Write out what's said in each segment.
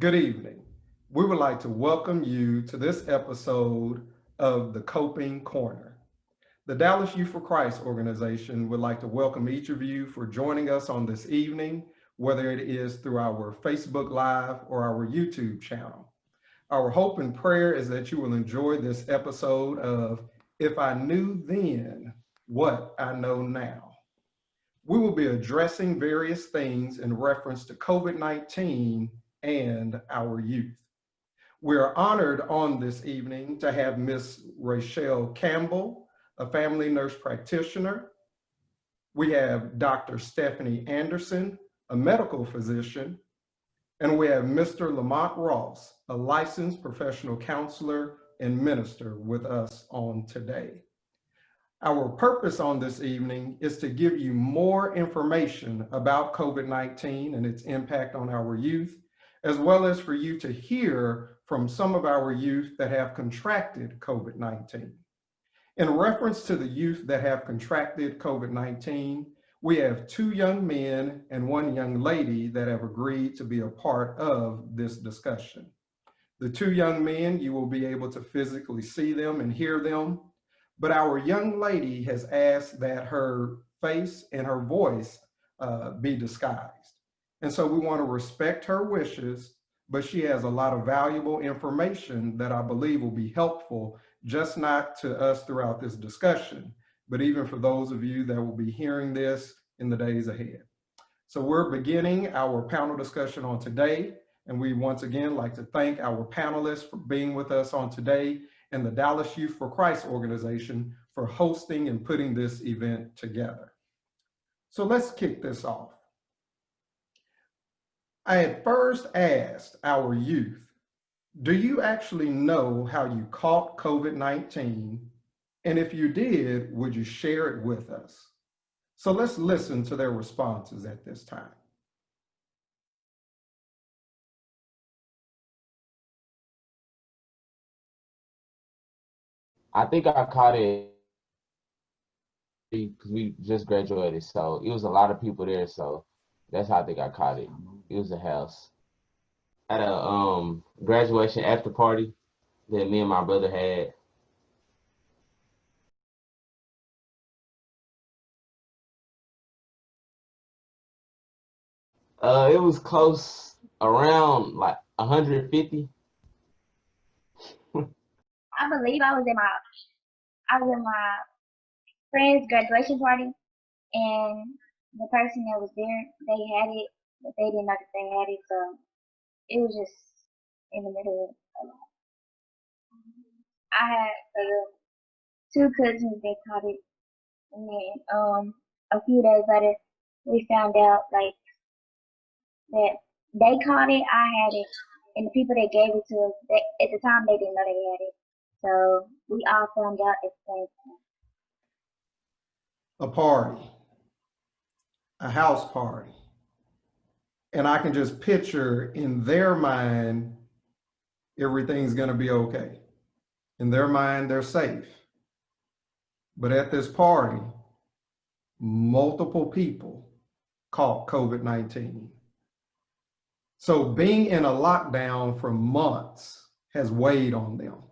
Good evening. We would like to welcome you to this episode of the Coping Corner. The Dallas Youth for Christ organization would like to welcome each of you for joining us on this evening, whether it is through our Facebook Live or our YouTube channel. Our hope and prayer is that you will enjoy this episode of If I Knew Then What I Know Now. We will be addressing various things in reference to COVID-19 and our youth. We are honored on this evening to have Miss Rachelle Campbell, a family nurse practitioner. We have Dr. Stephanie Anderson, a medical physician, and we have Mr. Lamont Ross, a licensed professional counselor and minister with us on today. Our purpose on this evening is to give you more information about COVID-19 and its impact on our youth, as well as for you to hear from some of our youth that have contracted COVID-19. In reference to the youth that have contracted COVID-19, we have 2 young men and 1 young lady that have agreed to be a part of this discussion. The 2 young men, you will be able to physically see them and hear them, but our young lady has asked that her face and her voice be disguised. And so we want to respect her wishes, but she has a lot of valuable information that I believe will be helpful, just not to us throughout this discussion, but even for those of you that will be hearing this in the days ahead. So we're beginning our panel discussion on today, and we once again like to thank our panelists for being with us on today and the Dallas Youth for Christ organization for hosting and putting this event together. So let's kick this off. I had first asked our youth, do you actually know how you caught COVID-19? And if you did, would you share it with us? So let's listen to their responses at this time. I think I caught it because we just graduated, so it was a lot of people there, so that's how I think I caught it. It was a house. At a graduation after party that me and my brother had. It was close around like 150. I believe I was at my friend's graduation party, and the person that was there, they had it, but they didn't know that they had it, so it was just in the middle of a lot. I had 2 cousins that caught it, and then a few days later, we found out like that they caught it, I had it, and the people that gave it to us, at the time they didn't know they had it, so we all found out at the same time. A party, a house party. And I can just picture in their mind, everything's gonna be okay. In their mind, they're safe. But at this party, multiple people caught COVID-19. So being in a lockdown for months has weighed on them.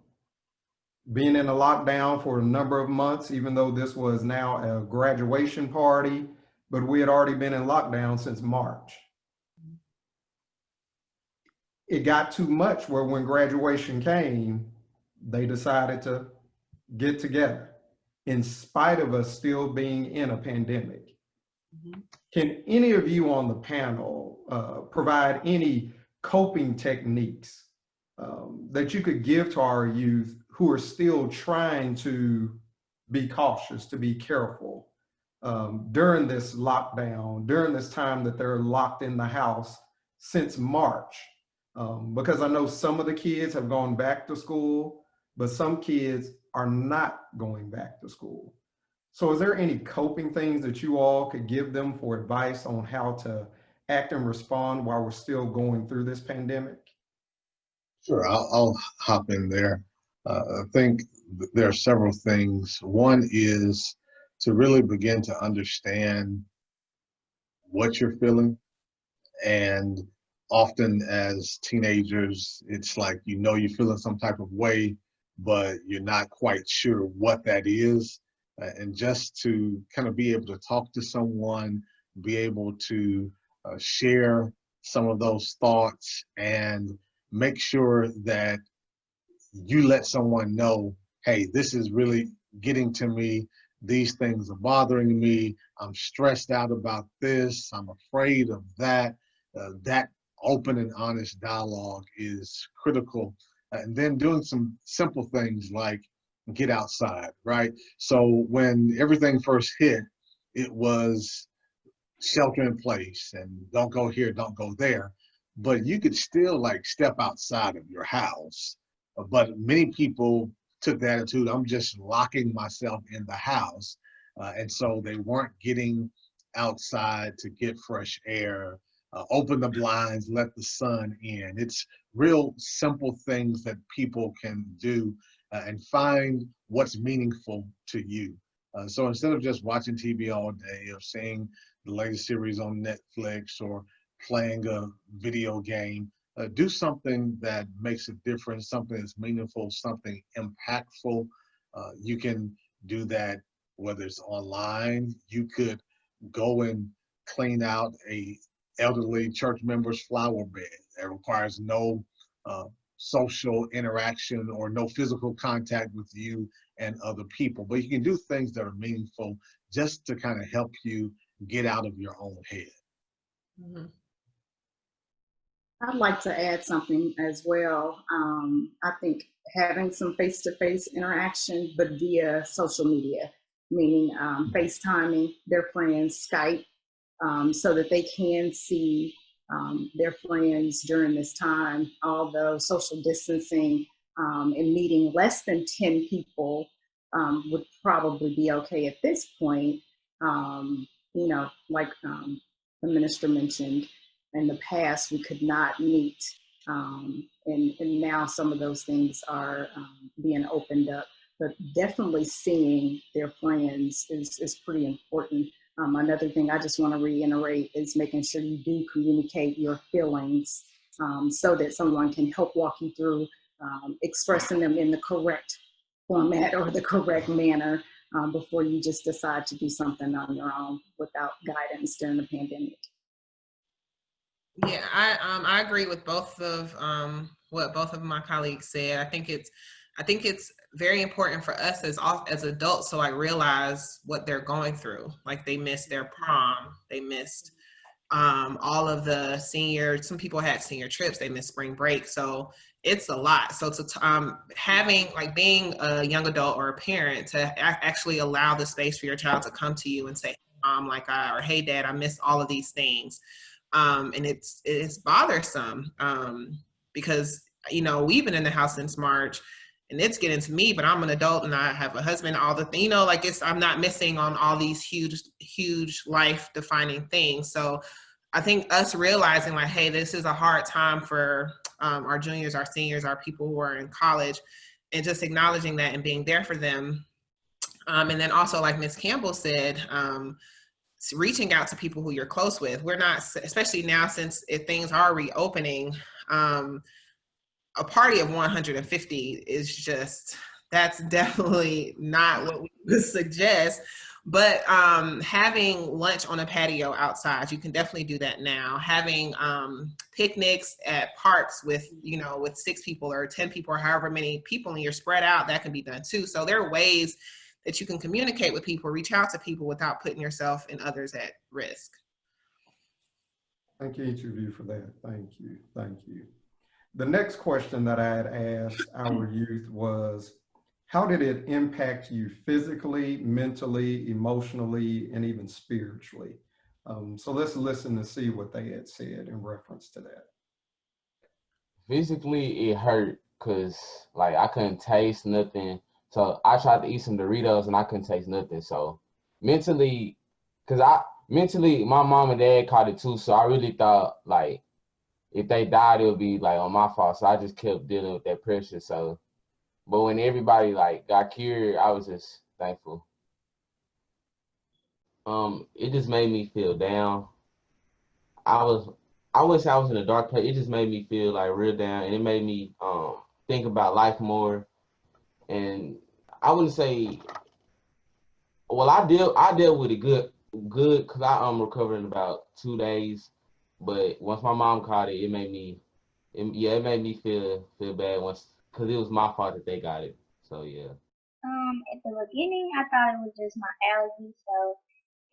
Being in a lockdown for a number of months, even though this was now a graduation party, but we had already been in lockdown since March. It got too much where when graduation came, they decided to get together in spite of us still being in a pandemic. Mm-hmm. Can any of you on the panel provide any coping techniques that you could give to our youth who are still trying to be cautious, to be careful during this lockdown, during this time that they're locked in the house since March? Because I know some of the kids have gone back to school, but some kids are not going back to school. So is there any coping things that you all could give them for advice on how to act and respond while we're still going through this pandemic? Sure, I'll hop in there. I think there are several things. One is to really begin to understand what you're feeling and often as teenagers, it's like, you're feeling some type of way, but you're not quite sure what that is. And just to kind of be able to talk to someone, be able to share some of those thoughts, and make sure that you let someone know, hey, this is really getting to me. These things are bothering me. I'm stressed out about this. I'm afraid of that. That open and honest dialogue is critical. And then doing some simple things like get outside, right? So when everything first hit, it was shelter in place and don't go here, don't go there. But you could still like step outside of your house. But many people took the attitude, I'm just locking myself in the house. And so they weren't getting outside to get fresh air, open the blinds, let the sun in. It's real simple things that people can do and find what's meaningful to you. So instead of just watching TV all day or seeing the latest series on Netflix or playing a video game, do something that makes a difference, something that's meaningful, something impactful. You can do that whether it's online. You could go and clean out a elderly church member's flower bed. That requires no social interaction or no physical contact with you and other people. But you can do things that are meaningful just to kind of help you get out of your own head. Mm-hmm. I'd like to add something as well. I think having some face-to-face interaction, but via social media, meaning FaceTiming their friends, Skype, so that they can see their friends during this time, although social distancing and meeting less than 10 people would probably be okay at this point. Like the minister mentioned, in the past we could not meet, and now some of those things are being opened up. But definitely seeing their friends is pretty important. Another thing I just want to reiterate is making sure you do communicate your feelings so that someone can help walk you through expressing them in the correct format or the correct manner before you just decide to do something on your own without guidance during the pandemic. Yeah, I agree with both of what both of my colleagues said. I think it's very important for us as adults to like realize what they're going through. Like they missed their prom, they missed all of the some people had senior trips, they missed spring break. So it's a lot. So to having like being a young adult or a parent to actually allow the space for your child to come to you and say, Mom, or hey Dad, I missed all of these things. And it's bothersome because, we've been in the house since March and it's getting to me, but I'm an adult and I have a husband, I'm not missing on all these huge life defining things. So I think us realizing like, hey, this is a hard time for our juniors, our seniors, our people who are in college, and just acknowledging that and being there for them. And then also like Ms. Campbell said, reaching out to people who you're close with. We're not, especially now since things are reopening, a party of 150 is just, that's definitely not what we would suggest. But having lunch on a patio outside, you can definitely do that now. Having picnics at parks with 6 people or 10 people or however many people and you're spread out, that can be done too. So there are ways that you can communicate with people, reach out to people without putting yourself and others at risk. Thank you, each of you, for that. Thank you. Thank you. The next question that I had asked our youth was, how did it impact you physically, mentally, emotionally, and even spiritually? So let's listen and see what they had said in reference to that. Physically, it hurt because like I couldn't taste nothing. So I tried to eat some Doritos and I couldn't taste nothing. So mentally, my mom and dad caught it too. So I really thought like if they died, it would be like on my fault. So I just kept dealing with that pressure. So, but when everybody like got cured, I was just thankful. It just made me feel down. I I wish I was in a dark place. It just made me feel like real down, and it made me think about life more. And I wouldn't say, well, I dealt with it good because I recovered in about 2 days. But once my mom caught it, it made me feel bad once because it was my fault that they got it. So yeah. At the beginning, I thought it was just my allergies, so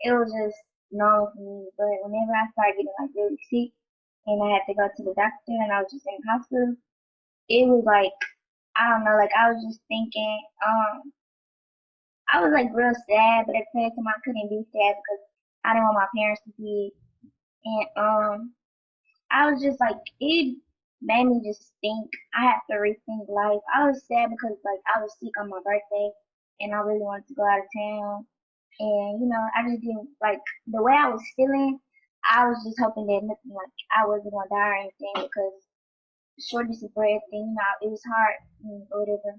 it was just normal for me. But whenever I started getting like really sick and I had to go to the doctor and I was just in the hospital, it was like, I don't know, like I was just thinking, I was like real sad, but at the same time I couldn't be sad because I didn't want my parents to see it. And I was just like, it made me just think I have to rethink life. I was sad because like I was sick on my birthday and I really wanted to go out of town. And you know, I just didn't like the way I was feeling. I was just hoping that nothing like I wasn't gonna die or anything because shortness of breath and you know it was hard or whatever.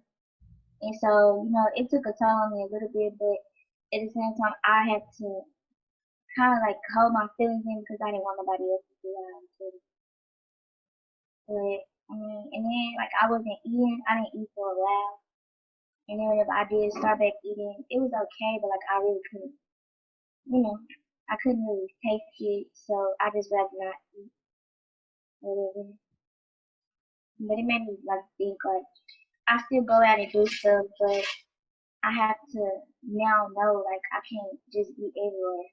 And so you know it took a toll on me a little bit, but at the same time I had to kind of like hold my feelings in because I didn't want nobody else to feel how I was feeling. But and then like I wasn't eating. I didn't eat for a while. And then whenever I did start back eating, it was okay, but like I really couldn't, you know, I couldn't really taste it, so I just rather not eat whatever. But it made me like think like I still go out and do stuff, but I have to now know like I can't just be everywhere,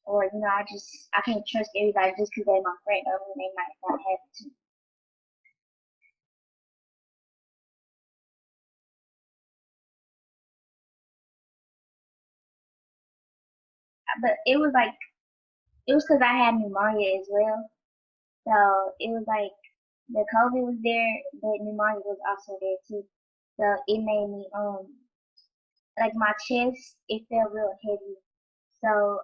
or you know I can't trust everybody just because they're my friend or they might not have to. But it was because I had pneumonia as well, so it was like the COVID was there, but pneumonia was also there too. So it made me like my chest it felt real heavy. So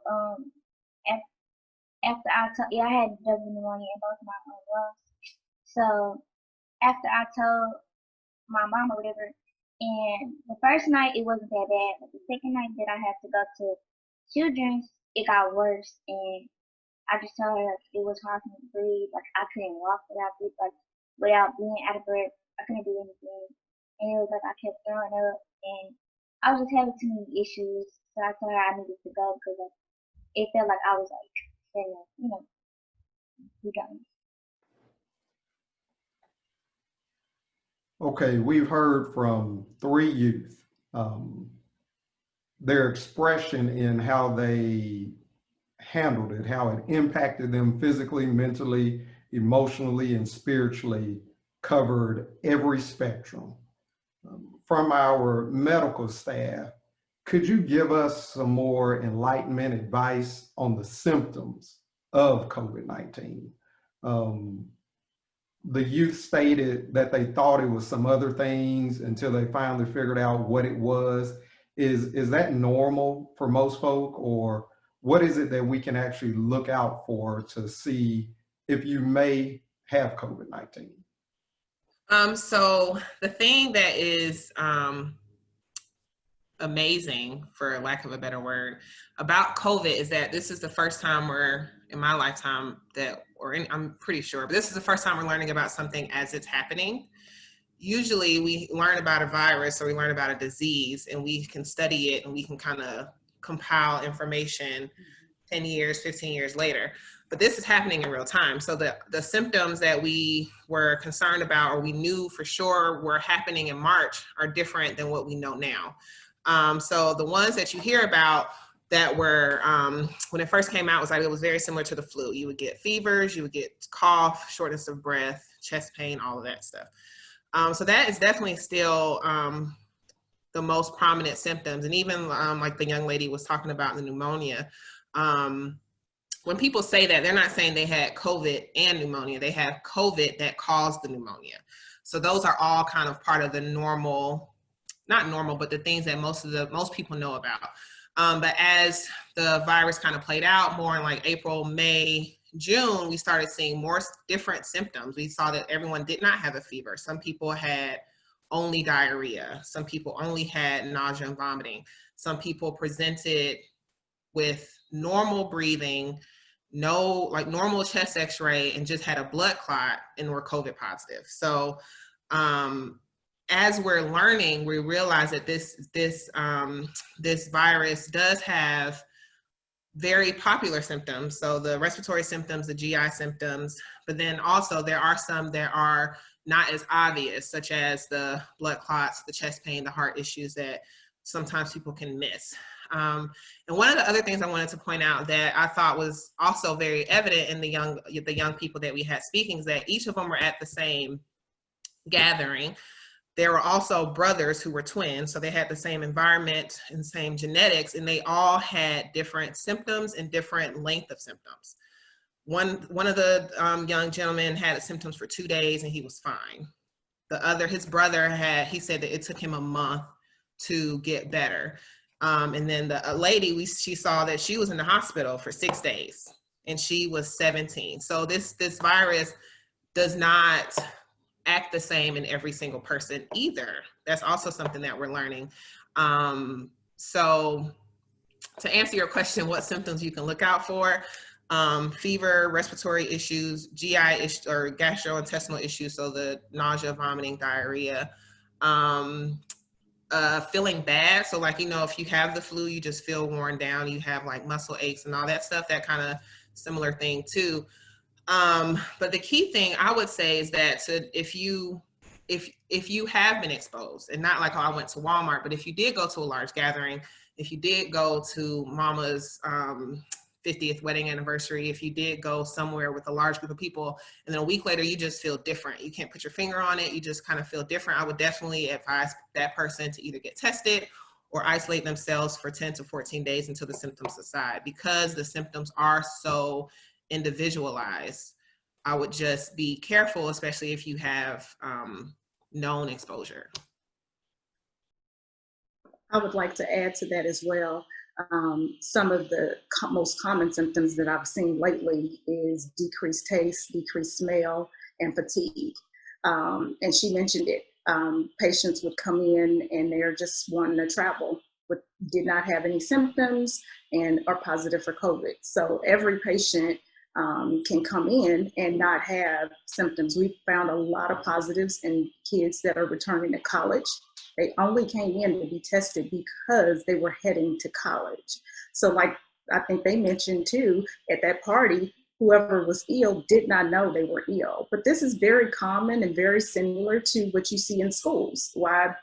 af- after yeah I had double pneumonia in both my lungs. So after I told my mom or whatever, and the first night it wasn't that bad, but the second night that I had to go to children's, it got worse, and I just told her like, it was hard for me to breathe. Like I couldn't walk without being out of breath. I couldn't do anything, and it was like I kept throwing up, and I was just having too many issues. So I told her I needed to go because like, it felt like I was like saying, you know, you got me. Okay, we've heard from three youth. Um, their expression in how they handled it, how it impacted them physically, mentally, emotionally, and spiritually, covered every spectrum. From our medical staff, could you give us some more enlightenment advice on the symptoms of COVID-19? Um, the youth stated that they thought it was some other things until they finally figured out what it was. Is that normal for most folk, or what is it that we can actually look out for to see if you may have COVID-19? So the thing that is amazing, for lack of a better word, about COVID is that this is the first time we're in my lifetime I'm pretty sure, but this is the first time we're learning about something as it's happening. Usually we learn about a virus or we learn about a disease and we can study it and we can kind of compile information 10 years, 15 years later. But this is happening in real time. So the symptoms that we were concerned about or we knew for sure were happening in March are different than what we know now. So the ones that you hear about that were, when it first came out, was like, it was very similar to the flu. You would get fevers, you would get cough, shortness of breath, chest pain, all of that stuff. So that is definitely still the most prominent symptoms. And even like the young lady was talking about the pneumonia, when people say that, they're not saying they had COVID and pneumonia. They have COVID that caused the pneumonia. So those are all kind of part of the normal, not normal, but the things that most people know about. But as the virus kind of played out more in like April, May, June, we started seeing more different symptoms. We saw that everyone did not have a fever. Some people had only diarrhea. Some people only had nausea and vomiting. Some people presented with normal breathing no, like normal chest x-ray and just had a blood clot and were COVID positive. So as we're learning, we realize that this virus does have very popular symptoms. So the respiratory symptoms, the GI symptoms, but then also there are some that are not as obvious, such as the blood clots, the chest pain, the heart issues that sometimes people can miss. And one of the other things I wanted to point out that I thought was also very evident in the young people that we had speaking is that each of them were at the same gathering. There were also brothers who were twins, so they had the same environment and same genetics, and they all had different symptoms and different length of symptoms. One of the young gentlemen had symptoms for 2 days and he was fine. The other, his brother he said that it took him a month to get better. And then the lady, she saw that she was in the hospital for 6 days and she was 17. So this virus does not act the same in every single person either. That's also something that we're learning. So to answer your question, what symptoms you can look out for, fever, respiratory issues, GI or gastrointestinal issues, so the nausea, vomiting, diarrhea, feeling bad. So like, if you have the flu, you just feel worn down, you have like muscle aches and all that stuff, that kind of similar thing too. But the key thing I would say is that if you have been exposed, and not like, oh, I went to Walmart, but if you did go to a large gathering, if you did go to mama's 50th wedding anniversary, if you did go somewhere with a large group of people, and then a week later, you just feel different. You can't put your finger on it. You just kind of feel different. I would definitely advise that person to either get tested or isolate themselves for 10 to 14 days until the symptoms subside, because the symptoms are so individualized. I would just be careful, especially if you have known exposure. I would like to add to that as well. Some of the most common symptoms that I've seen lately is decreased taste, decreased smell, and fatigue. And she mentioned it. Patients would come in and they're just wanting to travel, but did not have any symptoms and are positive for COVID. So every patient can come in and not have symptoms. We've found a lot of positives in kids that are returning to college. They only came in to be tested because they were heading to college. So like I think they mentioned too, at that party, whoever was ill did not know they were ill. But this is very common and very similar to what you see in schools. Why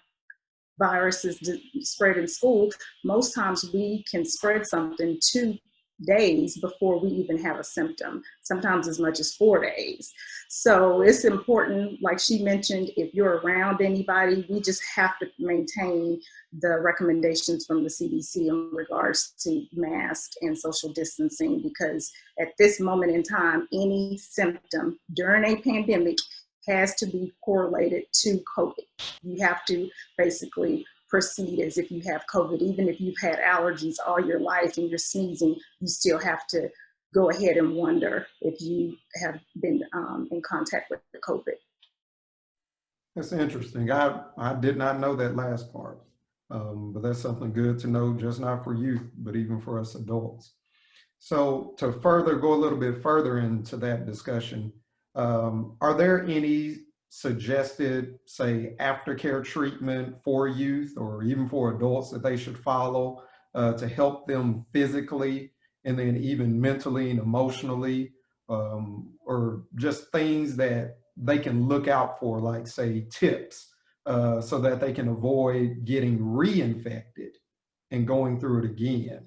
viruses spread in school, most times we can spread something 2 days before we even have a symptom, sometimes as much as 4 days. So it's important, like she mentioned, if you're around anybody, we just have to maintain the recommendations from the CDC in regards to mask and social distancing, because at this moment in time, any symptom during a pandemic has to be correlated to COVID. You have to basically proceed as if you have COVID. Even if you've had allergies all your life and you're sneezing, you still have to go ahead and wonder if you have been in contact with the COVID. That's interesting. I did not know that last part, but that's something good to know, just not for youth, but even for us adults. So to further go a little bit further into that discussion, are there any suggested, say, aftercare treatment for youth or even for adults that they should follow to help them physically and then even mentally and emotionally, or just things that they can look out for, like say tips, so that they can avoid getting reinfected and going through it again?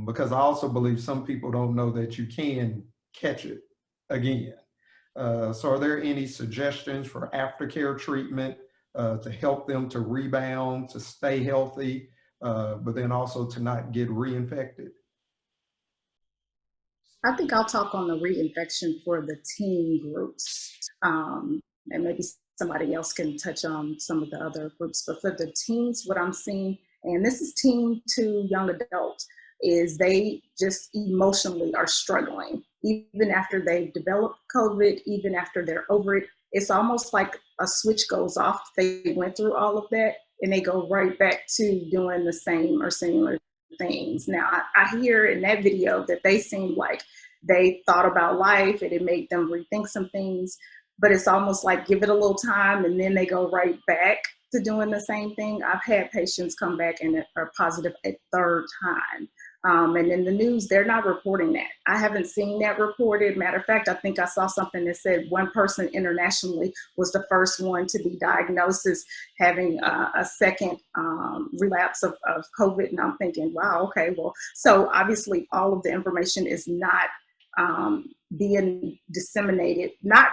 Because I also believe some people don't know that you can catch it again. So are there any suggestions for aftercare treatment to help them to rebound, to stay healthy, but then also to not get reinfected? I think I'll talk on the reinfection for the teen groups, and maybe somebody else can touch on some of the other groups. But for the teens, what I'm seeing, and this is teen to young adult, is they just emotionally are struggling. Even after they've developed COVID, even after they're over it, it's almost like a switch goes off. They went through all of that and they go right back to doing the same or similar things. Now, I hear in that video that they seem like they thought about life and it made them rethink some things. But it's almost like give it a little time and then they go right back to doing the same thing. I've had patients come back and are positive a third time. And in the news, they're not reporting that. I haven't seen that reported. Matter of fact, I think I saw something that said one person internationally was the first one to be diagnosed as having a second relapse of COVID. And I'm thinking, wow, okay, well, so obviously all of the information is not being disseminated, not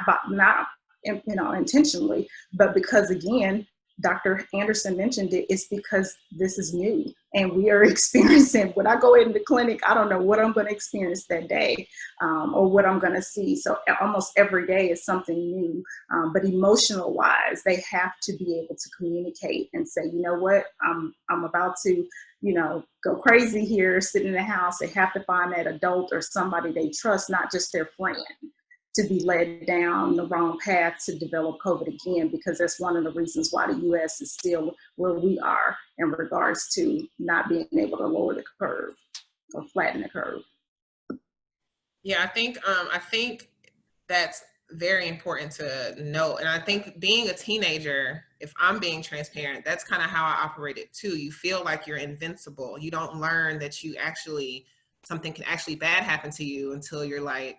intentionally, but because again, Dr. Anderson mentioned it, it's because this is new and we are experiencing, when I go into the clinic, I don't know what I'm going to experience that day or what I'm going to see. So almost every day is something new, but emotional wise, they have to be able to communicate and say, you know what, I'm about to, go crazy here, sit in the house. They have to find that adult or somebody they trust, not just their friend, to be led down the wrong path to develop COVID again, because that's one of the reasons why the U.S. is still where we are in regards to not being able to lower the curve or flatten the curve. Yeah, I think that's very important to note. And I think being a teenager, if I'm being transparent, that's kind of how I operated too. You feel like you're invincible. You don't learn that something can actually bad happen to you until you're like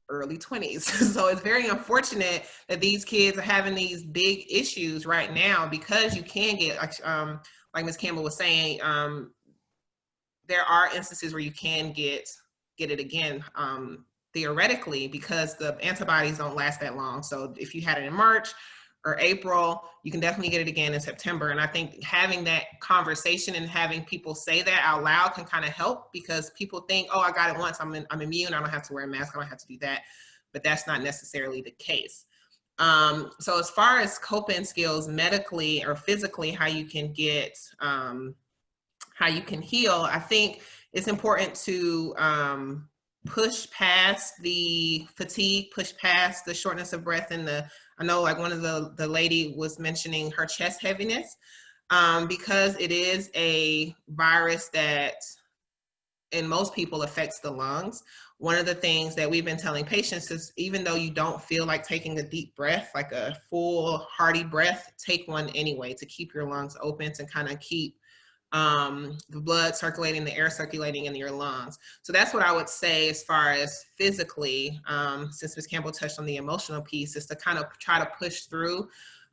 early 20s. So it's very unfortunate that these kids are having these big issues right now, because you can get, like Ms. Campbell was saying, there are instances where you can get it again, theoretically, because the antibodies don't last that long. So if you had it in March or April, you can definitely get it again in September. And I think having that conversation and having people say that out loud can kind of help, because people think, oh, I got it once, I'm immune, I don't have to wear a mask, I don't have to do that. But that's not necessarily the case. So as far as coping skills medically or physically, how you can heal, I think it's important to push past the fatigue, push past the shortness of breath, and I know like one of the lady was mentioning her chest heaviness, because it is a virus that in most people affects the lungs. One of the things that we've been telling patients is, even though you don't feel like taking a deep breath, like a full hearty breath, take one anyway to keep your lungs open, to kind of keep the blood circulating, the air circulating in your lungs. So that's what I would say as far as physically, since Ms. Campbell touched on the emotional piece, is to kind of try to push through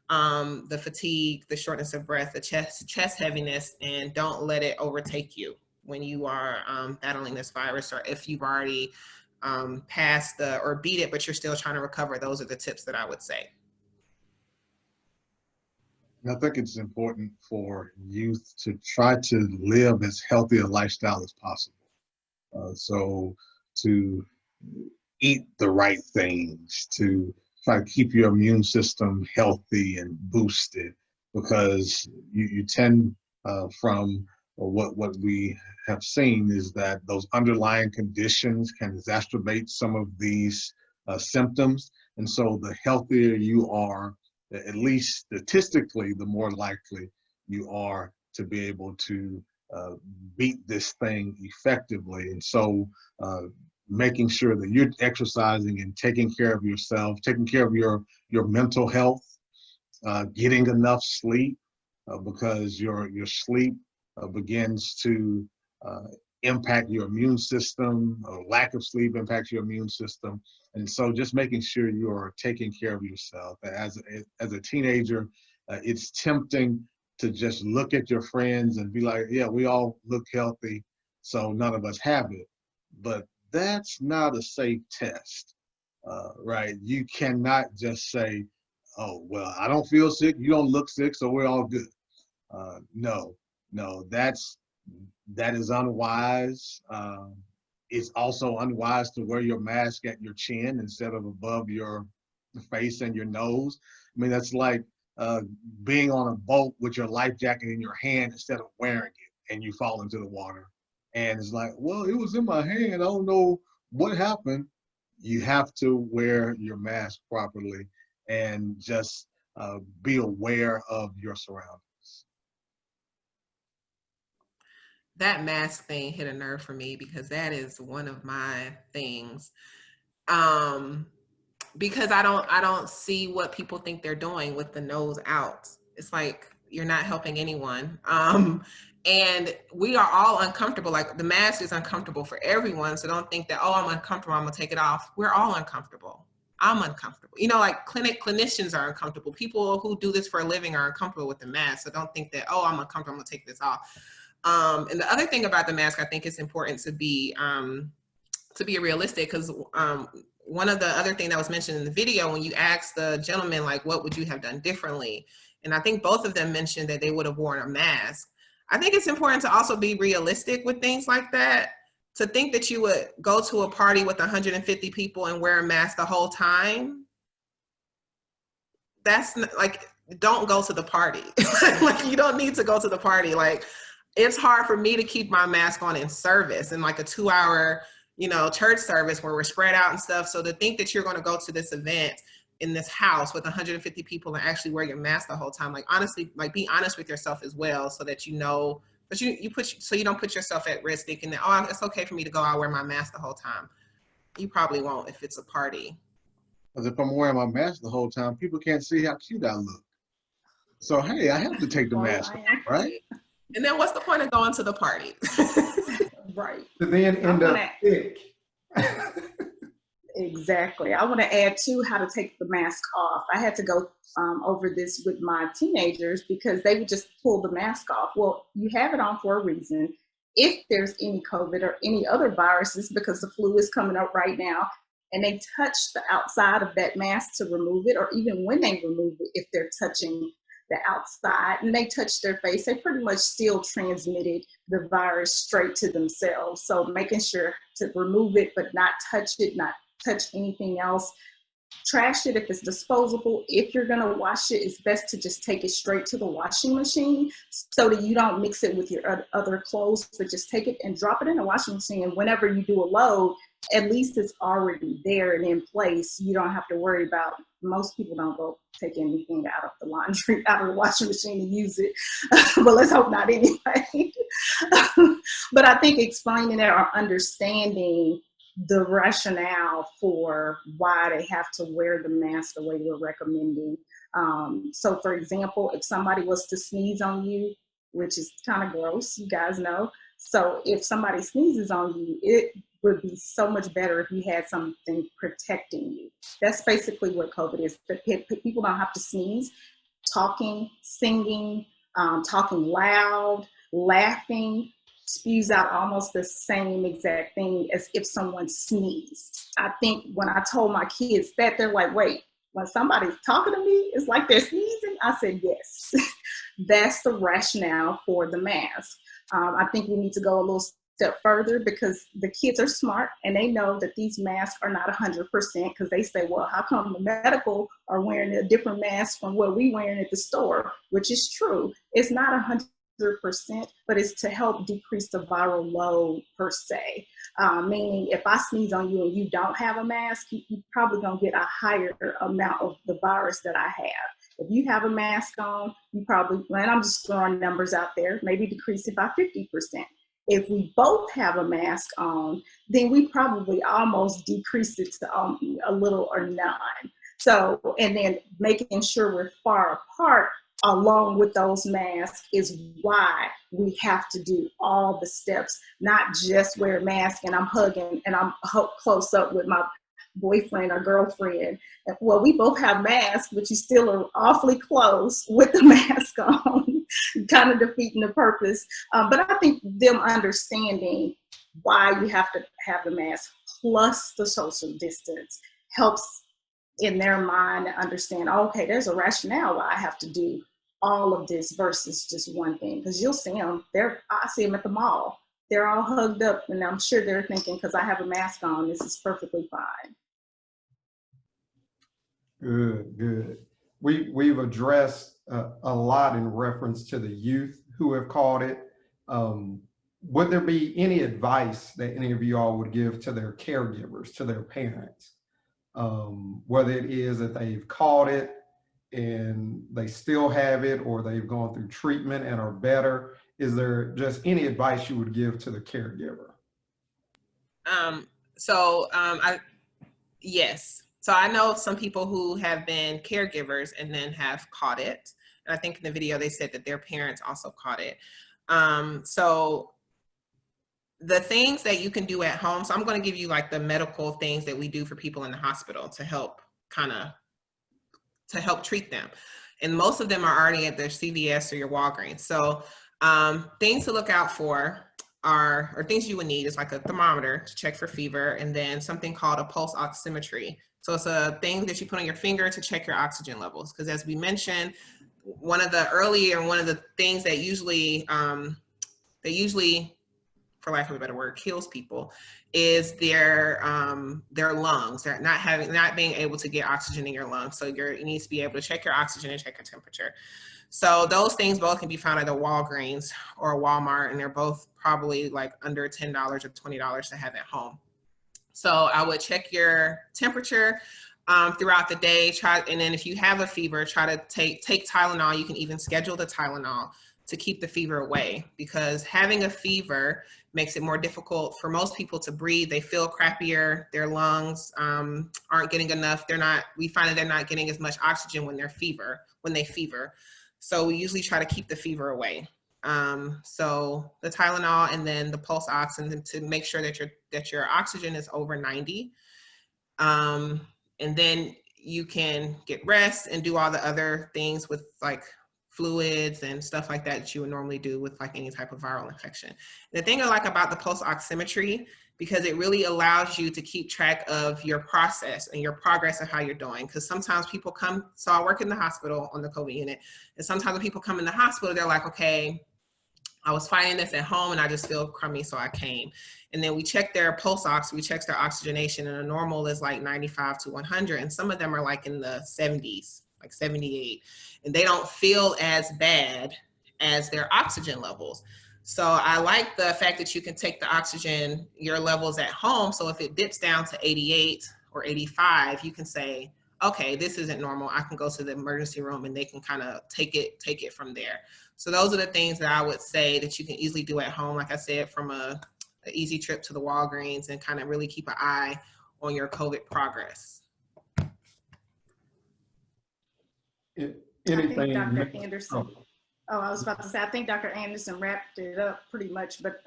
the fatigue, the shortness of breath, the chest heaviness, and don't let it overtake you when you are battling this virus, or if you've already passed or beat it, but you're still trying to recover. Those are the tips that I would say. And I think it's important for youth to try to live as healthy a lifestyle as possible. So to eat the right things, to try to keep your immune system healthy and boosted, because you tend from what we have seen is that those underlying conditions can exacerbate some of these symptoms. And so the healthier you are, at least statistically, the more likely you are to be able to beat this thing effectively. And so making sure that you're exercising and taking care of yourself, taking care of your mental health, getting enough sleep, because your sleep begins to impact your immune system, or lack of sleep impacts your immune system. And so just making sure you are taking care of yourself. As a teenager, it's tempting to just look at your friends and be like, yeah, we all look healthy, so none of us have it. But that's not a safe test, right? You cannot just say, oh, well, I don't feel sick, you don't look sick, so we're all good. No, that is unwise. It's also unwise to wear your mask at your chin instead of above your face and your nose. I mean, that's like being on a boat with your life jacket in your hand instead of wearing it, and you fall into the water. And it's like, well, it was in my hand, I don't know what happened. You have to wear your mask properly and just be aware of your surroundings. that mask thing hit a nerve for me because that is one of my things. Because I don't see what people think they're doing with the nose out. It's like you're not helping anyone. And we are all uncomfortable. Like the mask is uncomfortable for everyone. So don't think that, oh, I'm uncomfortable, I'm gonna take it off. We're all uncomfortable. I'm uncomfortable. You know, like clinicians are uncomfortable. People who do this for a living are uncomfortable with the mask. So don't think that, oh, I'm uncomfortable, I'm gonna take this off. And the other thing about the mask, I think it's important to be realistic, because one of the other thing that was mentioned in the video, when you asked the gentleman, like, what would you have done differently? And I think both of them mentioned that they would have worn a mask. I think it's important to also be realistic with things like that. To think that you would go to a party with 150 people and wear a mask the whole time, that's not, like, don't go to the party. Like, you don't need to go to the party. Like, it's hard for me to keep my mask on in service, in like a 2-hour, you know, church service where we're spread out and stuff. So to think that you're going to go to this event in this house with 150 people and actually wear your mask the whole time, like, honestly, like, be honest with yourself as well, so that you know, but so you don't put yourself at risk thinking that, oh, it's okay for me to go out wear my mask the whole time. You probably won't if it's a party. Because if I'm wearing my mask the whole time, people can't see how cute I look. So hey, I have to take the mask off, right? And then what's the point of going to the party? Right. To then end up sick. Exactly. I want to add too how to take the mask off. I had to go over this with my teenagers because they would just pull the mask off. Well, you have it on for a reason. If there's any COVID or any other viruses, because the flu is coming up right now, and they touch the outside of that mask to remove it, or even when they remove it, if they're touching the outside and they touch their face, they pretty much still transmitted the virus straight to themselves. So making sure to remove it, but not touch it, not touch anything else. Trash it if it's disposable. If you're gonna wash it, it's best to just take it straight to the washing machine so that you don't mix it with your other clothes, but just take it and drop it in the washing machine. And whenever you do a load, at least it's already there and in place. You don't have to worry about, most people don't go take anything out of the laundry, out of the washing machine and use it. But let's hope not anyway. But I think explaining it or understanding the rationale for why they have to wear the mask the way we're recommending. So for example, if somebody was to sneeze on you, which is kind of gross, you guys know. So if somebody sneezes on you, it would be so much better if you had something protecting you. That's basically what COVID is. People don't have to sneeze. Talking, singing, talking loud, laughing, spews out almost the same exact thing as if someone sneezed. I think when I told my kids that, they're like, wait, when somebody's talking to me, it's like they're sneezing? I said, yes. That's the rationale for the mask. I think we need to go a little step further because the kids are smart and they know that these masks are not 100% because they say, well, how come the medical are wearing a different mask from what we wearing at the store, which is true. It's not 100%, but it's to help decrease the viral load per se. Meaning if I sneeze on you and you don't have a mask, you're probably gonna get a higher amount of the virus that I have. If you have a mask on, you probably, and I'm just throwing numbers out there, maybe decrease it by 50%. If we both have a mask on, then we probably almost decreased it to a little or none. So, and then making sure we're far apart along with those masks is why we have to do all the steps, not just wear a mask and I'm hugging and I'm close up with my boyfriend or girlfriend. Well, we both have masks, but you still are awfully close with the mask on, kind of defeating the purpose. But I think them understanding why you have to have the mask plus the social distance helps in their mind to understand, okay, there's a rationale why I have to do all of this versus just one thing. Because you'll see them, I see them at the mall. They're all hugged up and I'm sure they're thinking, because I have a mask on, this is perfectly fine. Good, good. We've addressed a lot in reference to the youth who have caught it. Would there be any advice that any of you all would give to their caregivers, to their parents? Whether it is that they've caught it and they still have it, or they've gone through treatment and are better. is there just any advice you would give to the caregiver? Yes. So I know some people who have been caregivers and then have caught it. And I think in the video they said that their parents also caught it. So the things that you can do at home. So I'm going to give you like the medical things that we do for people in the hospital to help treat them. And most of them are already at their CVS or your Walgreens. So things to look out for or things you would need is like a thermometer to check for fever, and then something called a pulse oximetry. So it's a thing that you put on your finger to check your oxygen levels. Because as we mentioned, one of the things that usually, for lack of a better word, kills people is their lungs. They're not being able to get oxygen in your lungs. So you need to be able to check your oxygen and check your temperature. So those things both can be found at a Walgreens or a Walmart, and they're both probably like under $10 or $20 to have at home. So I would check your temperature throughout the day. And then if you have a fever, try to take Tylenol. You can even schedule the Tylenol to keep the fever away, because having a fever makes it more difficult for most people to breathe. They feel crappier. Their lungs aren't getting enough. We find that they're not getting as much oxygen when they fever. So we usually try to keep the fever away. So the Tylenol and then the pulse ox, and to make sure that your oxygen is over 90. And then you can get rest and do all the other things with like fluids and stuff like that you would normally do with like any type of viral infection. The thing I like about the pulse oximetry, because it really allows you to keep track of your process and your progress of how you're doing. Because sometimes people come, so I work in the hospital on the COVID unit, and sometimes when people come in the hospital, they're like, okay, I was fighting this at home and I just feel crummy, so I came. And then we check their pulse ox, we check their oxygenation, and a normal is like 95 to 100. And some of them are like in the 70s, like 78. And they don't feel as bad as their oxygen levels. So I like the fact that you can take the oxygen, your levels at home. So if it dips down to 88 or 85, you can say, okay, this isn't normal. I can go to the emergency room and they can kind of take it from there. So those are the things that I would say that you can easily do at home. Like I said, from an easy trip to the Walgreens, and kind of really keep an eye on your COVID progress. Anything? I think Dr. Anderson. I was about to say, I think Dr. Anderson wrapped it up pretty much, but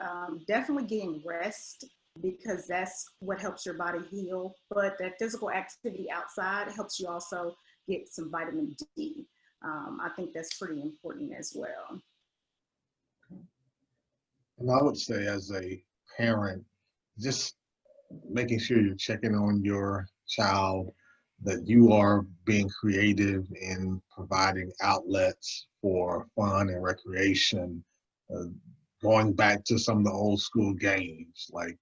definitely getting rest, because that's what helps your body heal. But that physical activity outside helps you also get some vitamin D. I think that's pretty important as well. And I would say, as a parent, just making sure you're checking on your child, that you are being creative in providing outlets for fun and recreation, going back to some of the old school games, like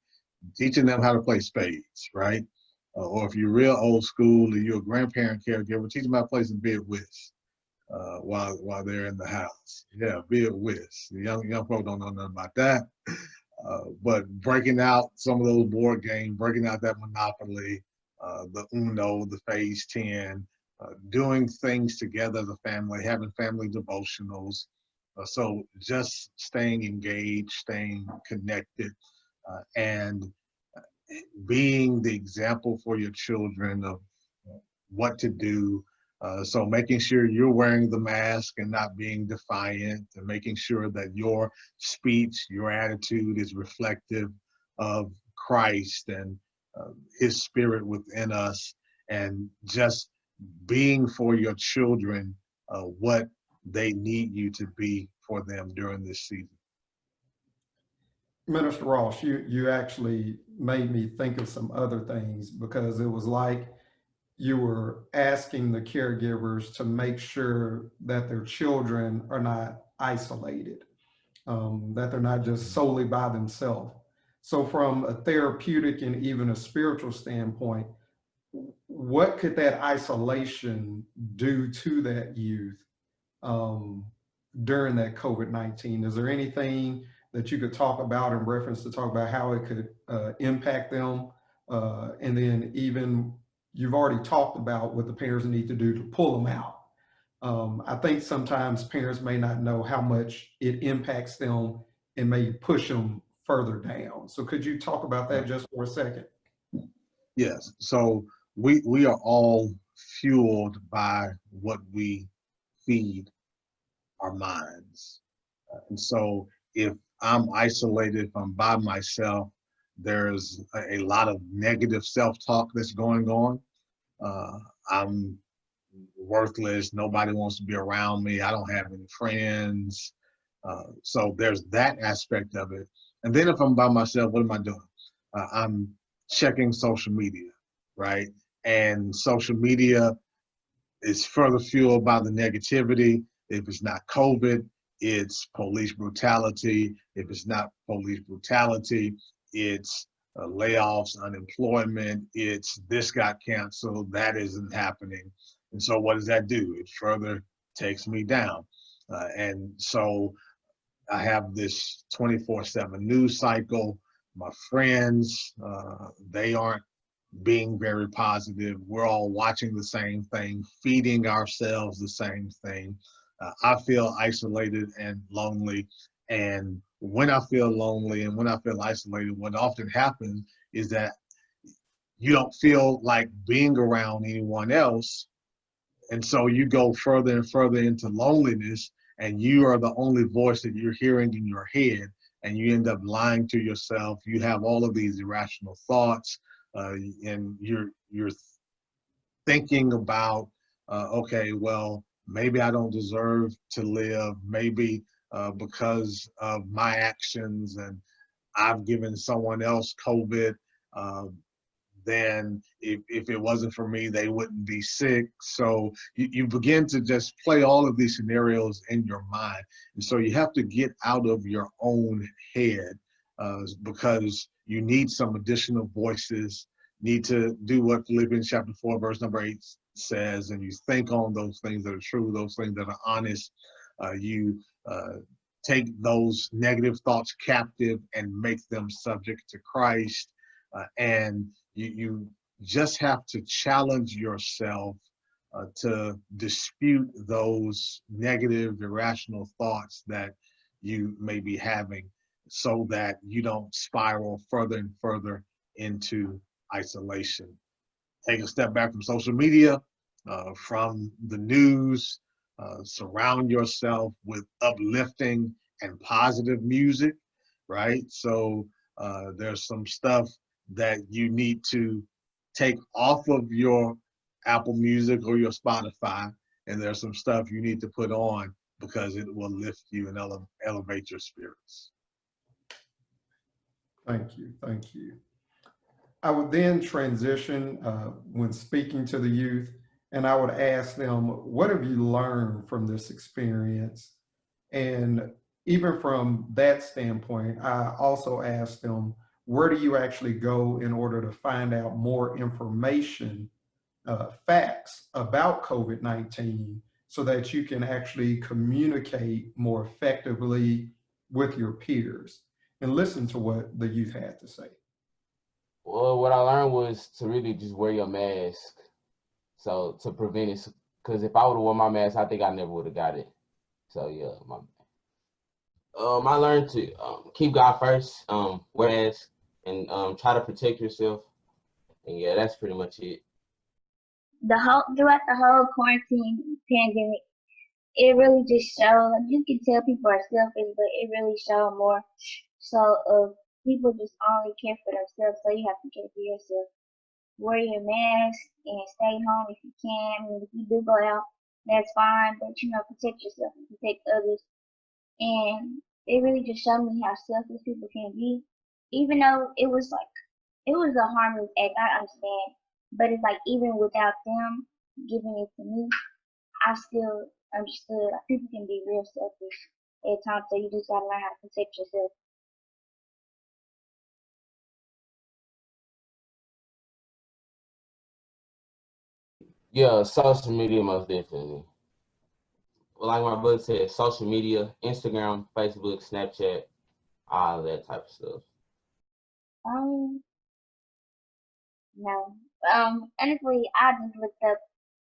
teaching them how to play spades, right? Or if you're real old school and you're a grandparent caregiver, teach them how to play some bid whist while they're in the house. Yeah, bid whist. The young folk don't know nothing about that. But breaking out some of those board games, breaking out that Monopoly, the Uno, the Phase 10, doing things together as a family, having family devotionals. So just staying engaged, staying connected, and being the example for your children of what to do. So making sure you're wearing the mask and not being defiant, and making sure that your speech, your attitude is reflective of Christ and his spirit within us, and just being for your children what they need you to be for them during this season. Minister Ross, you actually made me think of some other things, because it was like you were asking the caregivers to make sure that their children are not isolated, that they're not just solely by themselves. So from a therapeutic and even a spiritual standpoint, what could that isolation do to that youth during that COVID-19? Is there anything that you could talk about in reference to talk about how it could impact them? And then even, you've already talked about what the parents need to do to pull them out. I think sometimes parents may not know how much it impacts them and may push them further down. So could you talk about that just for a second? Yes. So we are all fueled by what we feed our minds. And so if I'm isolated, if I'm by myself, there's a lot of negative self-talk that's going on. Uh, I'm worthless. Nobody wants to be around me. I don't have any friends. So there's that aspect of it. And then if I'm by myself, what am I doing? I'm checking social media, right? And social media is further fueled by the negativity. If it's not COVID, it's police brutality. If it's not police brutality, it's layoffs, unemployment. It's this got canceled, that isn't happening. And so what does that do? It further takes me down. And so I have this 24/7 news cycle. My friends, they aren't being very positive. We're all watching the same thing, feeding ourselves the same thing. I feel isolated and lonely. And when I feel lonely and when I feel isolated, what often happens is that you don't feel like being around anyone else. And so you go further and further into loneliness, and you are the only voice that you're hearing in your head. And you end up lying to yourself. You have all of these irrational thoughts, and you're thinking about, okay, well, maybe I don't deserve to live. Maybe because of my actions, and I've given someone else COVID. Uh, then if it wasn't for me, they wouldn't be sick. So you begin to just play all of these scenarios in your mind. And so you have to get out of your own head, because you need some additional voices, need to do what Philippians chapter 4, verse number 8 says, and you think on those things that are true, those things that are honest. You take those negative thoughts captive and make them subject to Christ. And you just have to challenge yourself to dispute those negative, irrational thoughts that you may be having, so that you don't spiral further and further into isolation. Take a step back from social media, from the news. Surround yourself with uplifting and positive music, right? So there's some stuff that you need to take off of your Apple Music or your Spotify, and there's some stuff you need to put on because it will lift you and elevate your spirits. Thank you. Thank you. I would then transition when speaking to the youth, and I would ask them, what have you learned from this experience? And even from that standpoint, I also ask them, where do you actually go in order to find out more information, facts about COVID-19, so that you can actually communicate more effectively with your peers? And listen to what the youth had to say. Well, what I learned was to really just wear your mask, so to prevent it. Because if I would have worn my mask, I think I never would have got it. So yeah, I learned to keep God first, wear a mask, and try to protect yourself. And yeah, that's pretty much it. Throughout the whole quarantine pandemic, it really just showed, like, you can tell people are selfish, but it really showed more so of people just only care for themselves. So you have to care for yourself. Wear your mask and stay home if you can. I mean, if you do go out, that's fine, but protect yourself and protect others. And it really just showed me how selfish people can be. Even though it was a harmless act, I understand. But it's like, even without them giving it to me, I still understood, like, people can be real selfish at times, so you just gotta learn how to protect yourself. Yeah, social media most definitely. Like my brother said, social media, Instagram, Facebook, Snapchat, all that type of stuff. Um, no. Honestly, I just looked up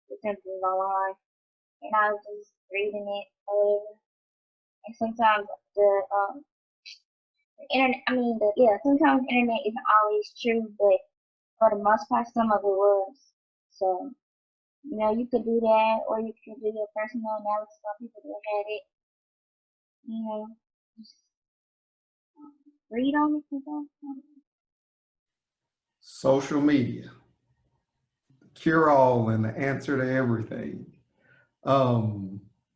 the symptoms online, and I was just reading it, and sometimes the internet, sometimes the internet isn't always true, but for the most part, some of it was. So, you could do that, or you could do your personal analysis on people that had it, just read on it sometimes. Social media, cure all and the answer to everything.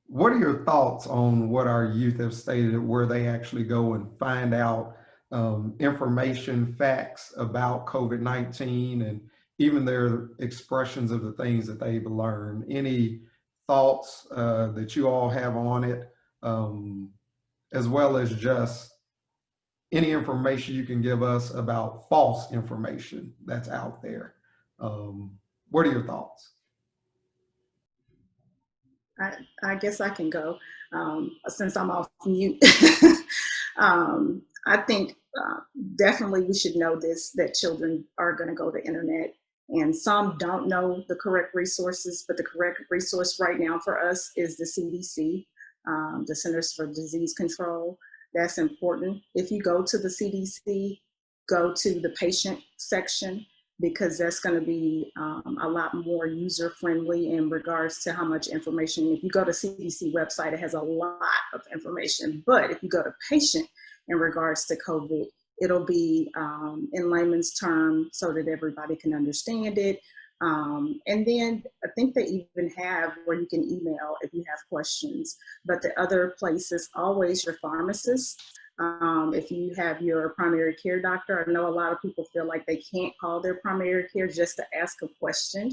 What are your thoughts on what our youth have stated, where they actually go and find out information, facts about COVID-19, and even their expressions of the things that they've learned? Any thoughts that you all have on it, as well as just any information you can give us about false information that's out there? What are your thoughts? I guess I can go since I'm off mute. I think definitely we should know this, that children are going to go to the internet, and some don't know the correct resources, but the correct resource right now for us is the CDC, the Centers for Disease Control. That's important. If you go to the CDC, go to the patient section, because that's going to be a lot more user friendly in regards to how much information. If you go to CDC website, it has a lot of information, but if you go to patient in regards to COVID, it'll be in layman's terms so that everybody can understand it. And then I think they even have where you can email if you have questions, but the other place is always your pharmacist. If you have your primary care doctor, I know a lot of people feel like they can't call their primary care just to ask a question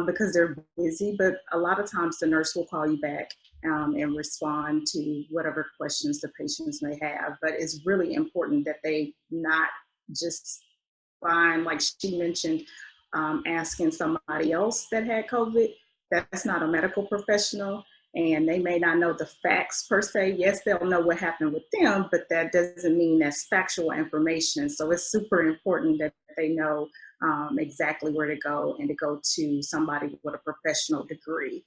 because they're busy, but a lot of times the nurse will call you back and respond to whatever questions the patients may have. But it's really important that they not just find, like she mentioned, asking somebody else that had COVID. That's not a medical professional, and they may not know the facts per se. Yes, they'll know what happened with them, but that doesn't mean that's factual information. So it's super important that they know exactly where to go, and to go to somebody with a professional degree.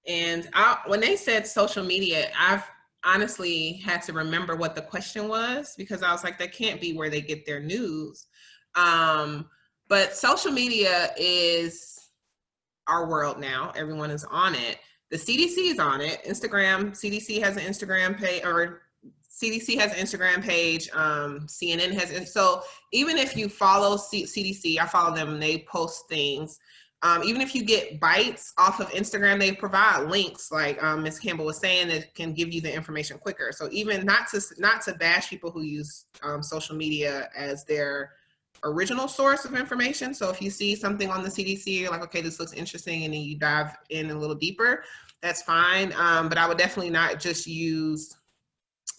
And when they said social media, I've honestly had to remember what the question was, because I was like, that can't be where they get their news. But social media is our world now. Everyone is on it. The CDC is on it. CDC has an Instagram page, or CDC has an Instagram page. CNN has. So even if you follow CDC, I follow them and they post things. Even if you get bites off of Instagram, they provide links, like Ms. Campbell was saying, that can give you the information quicker. So even not to bash people who use social media as their original source of information. So if you see something on the CDC, you're like, okay, this looks interesting, and then you dive in a little deeper, that's fine. But I would definitely not just use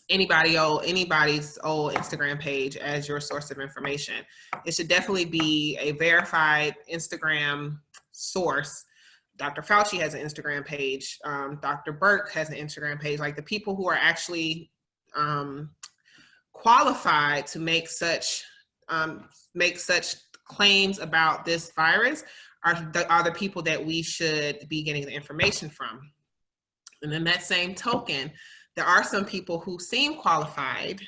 anybody's old Instagram page as your source of information. It should definitely be a verified Instagram source. Dr. Fauci has an Instagram page. Dr. Burke has an Instagram page. Like, the people who are actually qualified to make such claims about this virus are the people that we should be getting the information from. And in that same token, there are some people who seem qualified,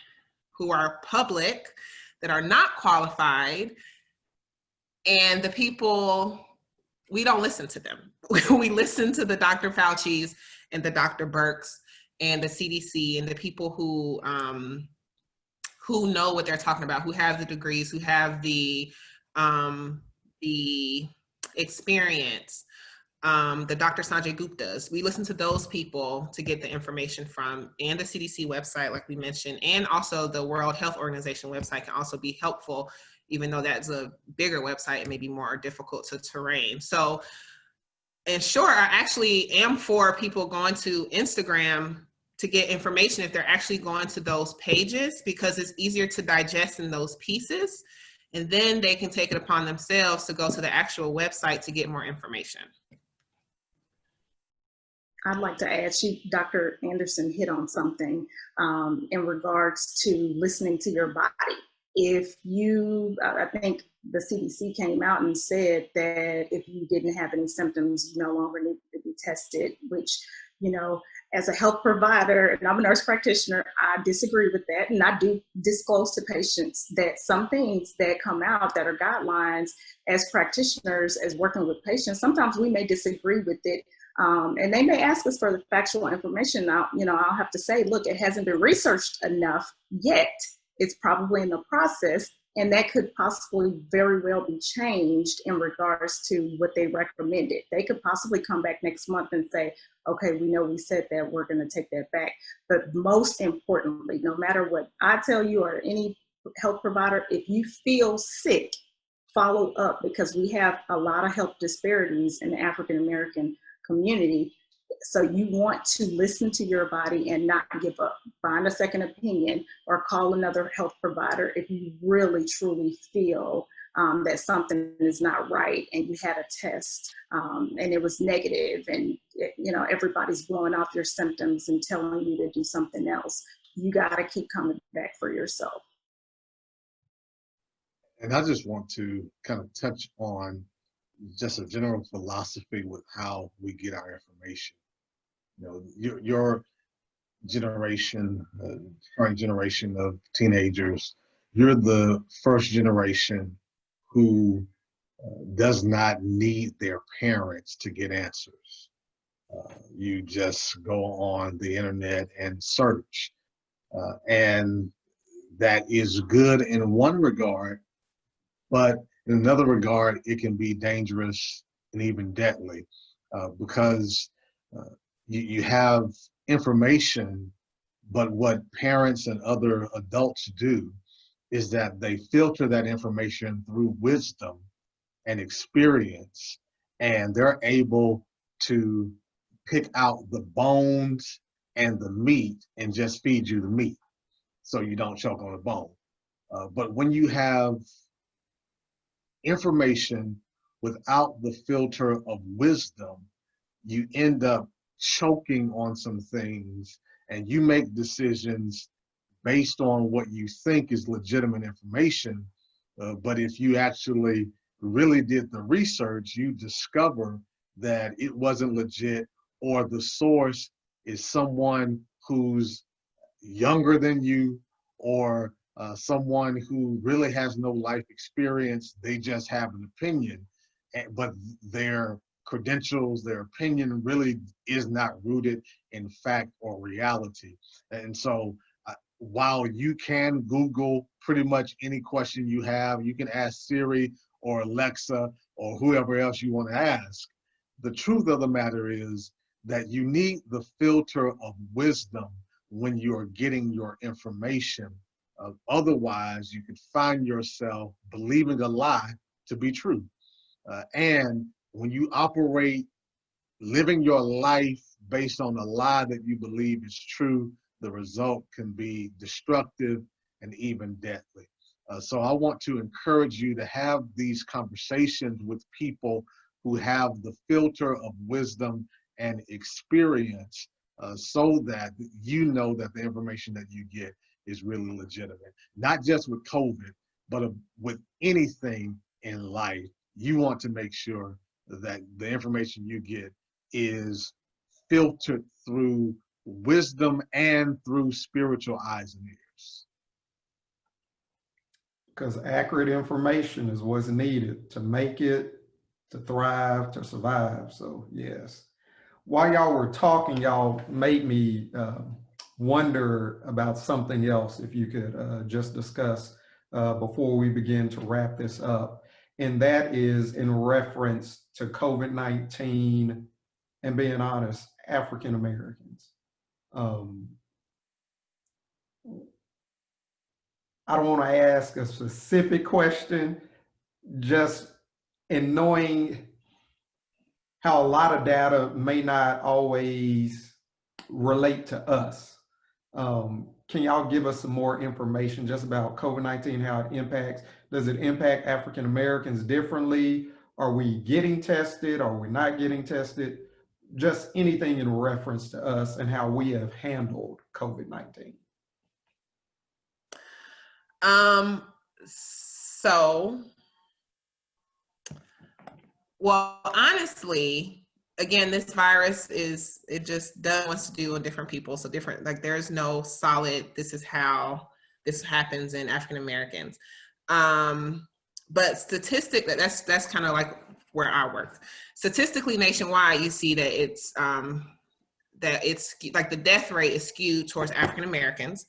who are public, that are not qualified, and the people, we don't listen to them. We listen to the Dr. Fauci's and the Dr. Burks and the CDC and the people who know what they're talking about, who have the degrees, who have the experience, the Dr. Sanjay Guptas. We listen to those people to get the information from, and the CDC website, like we mentioned, and also the World Health Organization website can also be helpful, even though that's a bigger website and maybe more difficult to terrain. So, and sure, I actually am for people going to Instagram to get information if they're actually going to those pages, because it's easier to digest in those pieces. And then they can take it upon themselves to go to the actual website to get more information. I'd like to add, Dr. Anderson hit on something in regards to listening to your body. if you, I think the CDC came out and said that if you didn't have any symptoms, you no longer need to be tested, which, you know, as a health provider, and I'm a nurse practitioner, I disagree with that. And I do disclose to patients that some things that come out that are guidelines as practitioners, as working with patients, sometimes we may disagree with it. And they may ask us for the factual information. Now, you know, I'll have to say, look, it hasn't been researched enough yet. It's probably in the process, and that could possibly very well be changed in regards to what they recommended. They could possibly come back next month and say, okay, we know we said that, we're going to take that back. But most importantly, no matter what I tell you or any health provider, if you feel sick, follow up, because we have a lot of health disparities in the African American community. So you want to listen to your body and not give up. Find a second opinion or call another health provider if you really truly feel that something is not right and you had a test and it was negative, and you know, everybody's blowing off your symptoms and telling you to do something else. You got to keep coming back for yourself. And I just want to kind of touch on just a general philosophy with how we get our information. You know, your generation, current generation of teenagers, you're the first generation who does not need their parents to get answers. You just go on the internet and search. And that is good in one regard, but in another regard, it can be dangerous and even deadly because you have information, but what parents and other adults do is that they filter that information through wisdom and experience, and they're able to pick out the bones and the meat and just feed you the meat so you don't choke on the bone. But when you have information without the filter of wisdom, you end up choking on some things, and you make decisions based on what you think is legitimate information. But if you actually really did the research, you discover that it wasn't legit, or the source is someone who's younger than you, or someone who really has no life experience. They just have an opinion, but their credentials, their opinion really is not rooted in fact or reality. And so while you can Google pretty much any question you have, you can ask Siri or Alexa or whoever else you want to ask, the truth of the matter is that you need the filter of wisdom when you're getting your information. Otherwise, you could find yourself believing a lie to be true. And when you operate, living your life based on a lie that you believe is true, the result can be destructive and even deadly. So I want to encourage you to have these conversations with people who have the filter of wisdom and experience, so that you know that the information that you get is really legitimate. Not just with COVID, but with anything in life. You want to make sure that the information you get is filtered through wisdom and through spiritual eyes and ears. Because accurate information is what's needed to make it, to thrive, to survive. So yes. While y'all were talking, y'all made me wonder about something else, if you could just discuss before we begin to wrap this up. And that is in reference to COVID-19 and, being honest, African Americans. I don't want to ask a specific question, just in knowing how a lot of data may not always relate to us. Can y'all give us some more information just about COVID-19, how it impacts? Does it impact African Americans differently? Are we getting tested? Are we not getting tested? Just anything in reference to us and how we have handled COVID-19. So, well, honestly, again, this virus it just does wants to do on different people. So different, like there's no solid, this is how this happens in African Americans. But that's kind of like where I work. Statistically nationwide, you see that it's like the death rate is skewed towards African Americans.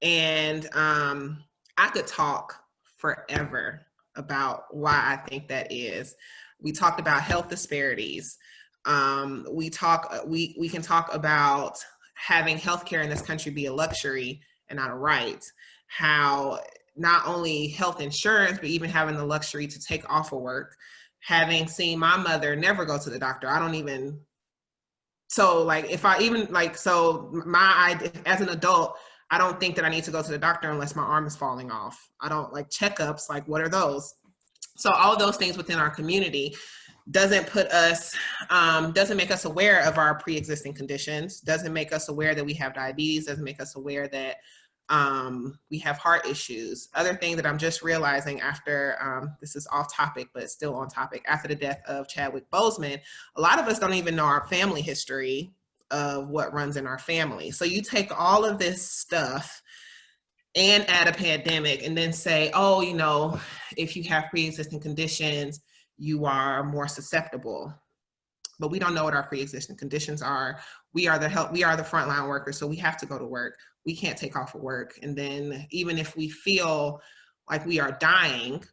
And I could talk forever about why I think that is. We talked about health disparities. We can talk about having healthcare in this country be a luxury and not a right. How not only health insurance, but even having the luxury to take off of work. Having seen my mother never go to the doctor. So like if I even like, so as an adult, I don't think that I need to go to the doctor unless my arm is falling off. I don't like checkups, like what are those? So all of those things within our community doesn't make us aware of our pre-existing conditions, doesn't make us aware that we have diabetes, doesn't make us aware that we have heart issues. Other thing that I'm just realizing after, this is off topic, but still on topic, after the death of Chadwick Boseman, a lot of us don't even know our family history of what runs in our family. So you take all of this stuff and add a pandemic and then say, oh, if you have pre-existing conditions, you are more susceptible. But we don't know what our pre-existing conditions are. We are the frontline workers, so we have to go to work. We can't take off of work. And then even if we feel like we are dying,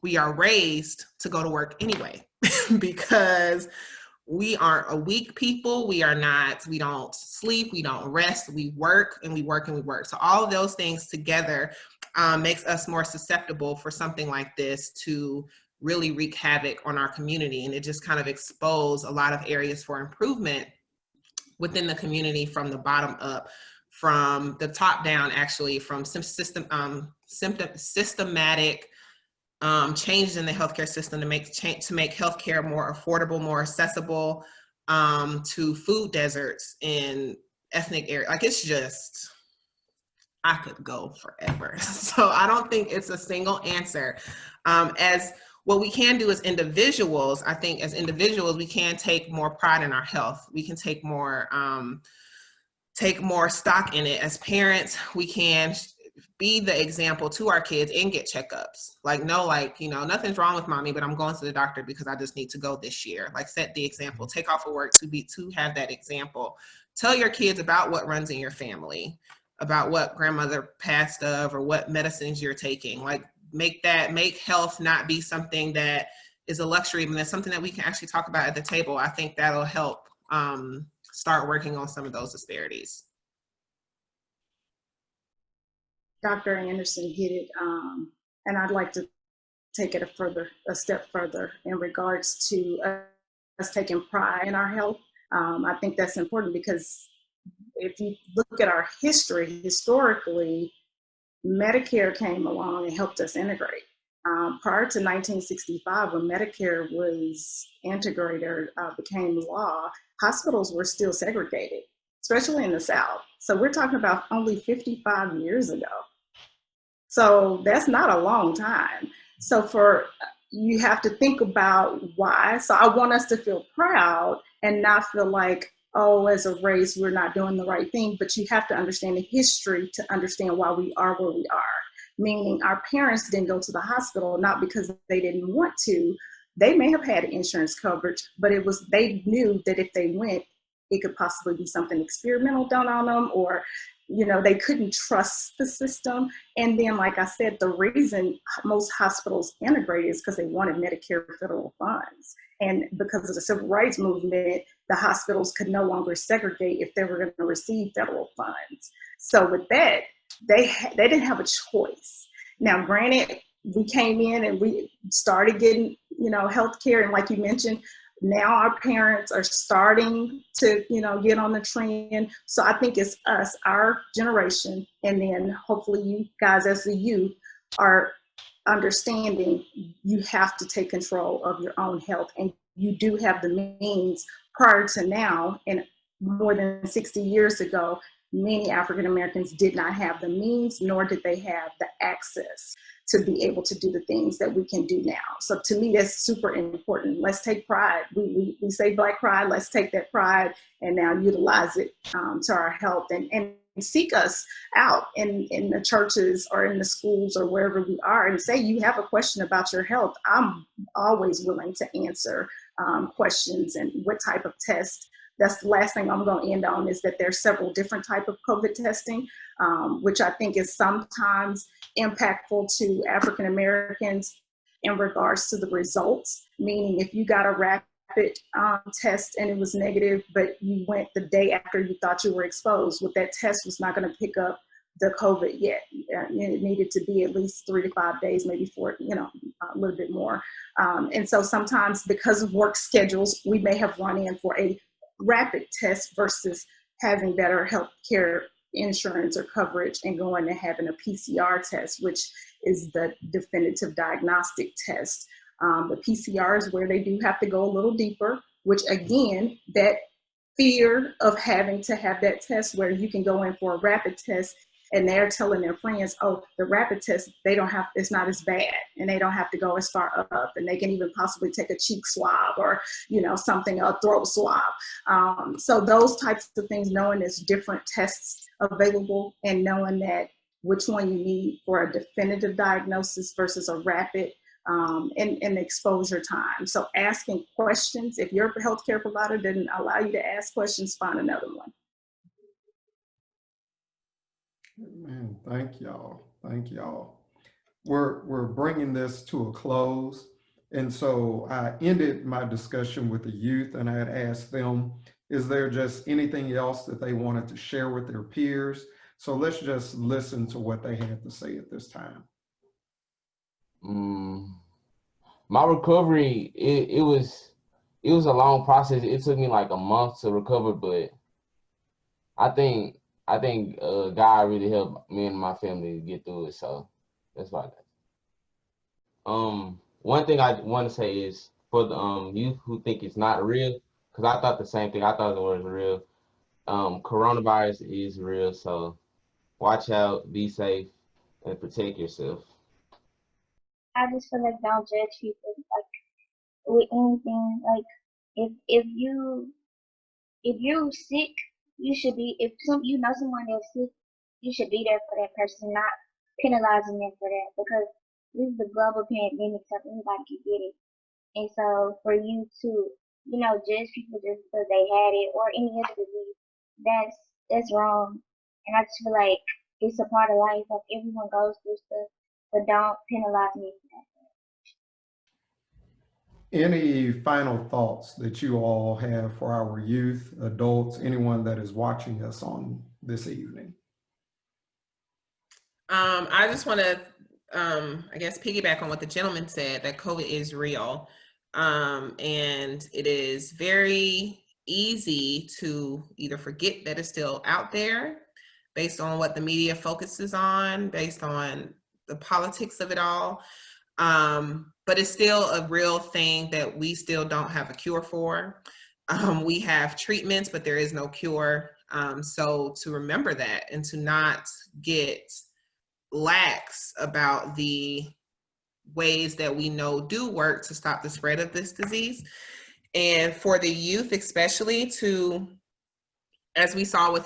we are raised to go to work anyway, because we aren't a weak people. We don't sleep, we don't rest, we work and we work and we work. So all of those things together makes us more susceptible for something like this to really wreak havoc on our community. And it just kind of exposed a lot of areas for improvement within the community from the bottom up, from the top down, actually, from some systematic changes in the healthcare system to make healthcare more affordable, more accessible, to food deserts in ethnic areas. Like it's just, I could go forever. So I don't think it's a single answer. As what we can do as individuals, I think as individuals, we can take more pride in our health. We can take more stock in it. As parents, we can be the example to our kids and get checkups. Nothing's wrong with mommy, but I'm going to the doctor because I just need to go this year. Like set the example, take off of work to have that example. Tell your kids about what runs in your family, about what grandmother passed of or what medicines you're taking. Like make health not be something that is a luxury, but it's something that we can actually talk about at the table. I think that'll help start working on some of those disparities. Dr. Anderson hit it, and I'd like to take it a step further in regards to us taking pride in our health. I think that's important because if you look at our history, historically, Medicare came along and helped us integrate. Prior to 1965, when Medicare was integrated or became law, hospitals were still segregated, especially in the South. So we're talking about only 55 years ago. So that's not a long time. So you have to think about why. So I want us to feel proud and not feel like, oh, as a race, we're not doing the right thing. But you have to understand the history to understand why we are where we are. Meaning our parents didn't go to the hospital, not because they didn't want to. They may have had insurance coverage, but they knew that if they went, it could possibly be something experimental done on them, or they couldn't trust the system. And then, like I said, the reason most hospitals integrated is because they wanted Medicare federal funds. And because of the civil rights movement, the hospitals could no longer segregate if they were going to receive federal funds. So with that, they didn't have a choice. Now, granted, we came in and we started getting, healthcare. And like you mentioned, now our parents are starting to, get on the trend. So I think it's us, our generation, and then hopefully you guys as the youth are understanding you have to take control of your own health, and you do have the means. Prior to now, and more than 60 years ago, many African Americans did not have the means, nor did they have the access. to be able to do the things that we can do now. So to me, that's super important. Let's take pride. We say Black pride, let's take that pride and now utilize it to our health, and seek us out in the churches or in the schools or wherever we are, and say you have a question about your health. I'm always willing to answer questions and what type of test. That's the last thing I'm going to end on, is that there's several different type of COVID testing, which I think is sometimes impactful to African Americans in regards to the results. Meaning, if you got a rapid test and it was negative, but you went the day after you thought you were exposed, well, that test was not going to pick up the COVID yet. It needed to be at least 3 to 5 days, maybe 4, a little bit more. And so sometimes, because of work schedules, we may have run in for a rapid test versus having better health care insurance or coverage and going and having a PCR test, which is the definitive diagnostic test. The PCR is where they do have to go a little deeper, which again, that fear of having to have that test where you can go in for a rapid test and they're telling their friends, oh, the rapid test, it's not as bad, and they don't have to go as far up, and they can even possibly take a cheek swab or, something, a throat swab. So those types of things, knowing there's different tests available and knowing that which one you need for a definitive diagnosis versus a rapid, and exposure time. So asking questions, if your healthcare provider didn't allow you to ask questions, find another one. Man, thank y'all. Thank y'all. We're bringing this to a close. And so I ended my discussion with the youth, and I had asked them, is there just anything else that they wanted to share with their peers? So let's just listen to what they had to say at this time. My recovery, it was a long process. It took me like a month to recover, but I think God really helped me and my family get through it. So that's why. One thing I want to say is for the youth who think it's not real, because I thought the same thing. I thought it was real. Coronavirus is real, so watch out, be safe, and protect yourself. I just feel like don't judge people like with anything. Like if you're sick, you should be. If someone that's sick, you should be there for that person, not penalizing them for that, because this is a global pandemic, so anybody can get it. And so for you to judge people just because they had it or any other disease, that's wrong. And I just feel like it's a part of life. Like everyone goes through stuff, but don't penalize me for that. Any final thoughts that you all have for our youth, adults, anyone that is watching us on this evening? I just want to, I guess, piggyback on what the gentleman said, that COVID is real. And it is very easy to either forget that it's still out there based on what the media focuses on, based on the politics of it all. But it's still a real thing that we still don't have a cure for. We have treatments, but there is no cure. So to remember that and to not get lax about the ways that we know do work to stop the spread of this disease. And for the youth especially, to, as we saw with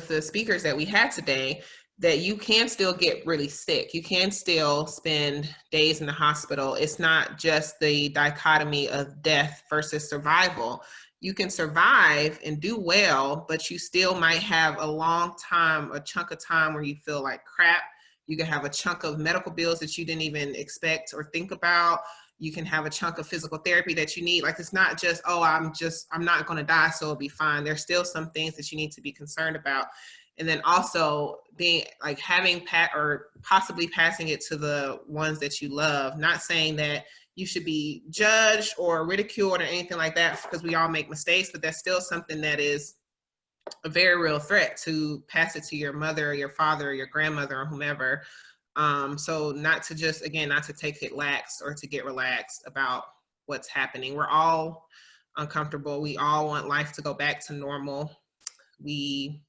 the speakers that we had today, that you can still get really sick. You can still spend days in the hospital. It's not just the dichotomy of death versus survival. You can survive and do well, but you still might have a chunk of time where you feel like crap. You can have a chunk of medical bills that you didn't even expect or think about. You can have a chunk of physical therapy that you need. Like, it's not just, oh, I'm not going to die, so it'll be fine. There's still some things that you need to be concerned about. And then also being like having or possibly passing it to the ones that you love. Not saying that you should be judged or ridiculed or anything like that, because we all make mistakes, but that's still something that is a very real threat, to pass it to your mother or your father or your grandmother or whomever. So not to just, again, not to take it lax or to get relaxed about what's happening. We're all uncomfortable. We all want life to go back to normal. We